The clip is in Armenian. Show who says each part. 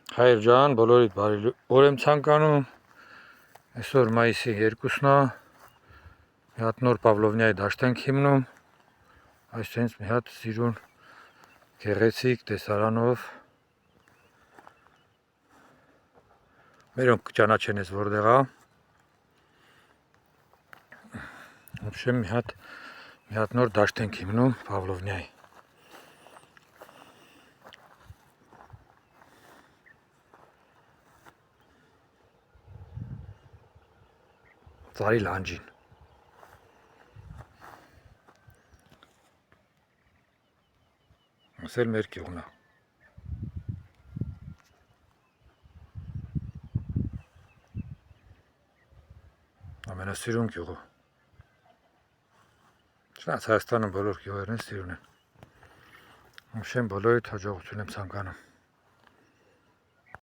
Speaker 1: Հայր ջան, բոլորիդ բարի օր եմ ցանկանում։ Այսօր մայիսի 2-ն է։ Մի հատ նոր Պավլովնիայի դաշտ ենք հիմնում։ Այս հենց մի հատ սիրուն գեղեցիկ տեսարանով։ Մերոնք կճանաչեն ես որտեղ է։ Ոբշեմ մի հատ նոր դաշտ ենք հիմնում Պավլովնիայի։ Ծարի լանջին։ Ասել մեր գյուղն է։ Ամենասիրուն գյուղը։ Չնայած Հայաստանում բոլոր գյուղերն սիրուն են։ Ոբշեմ բոլորիդ հաջողություն եմ ցանկանում։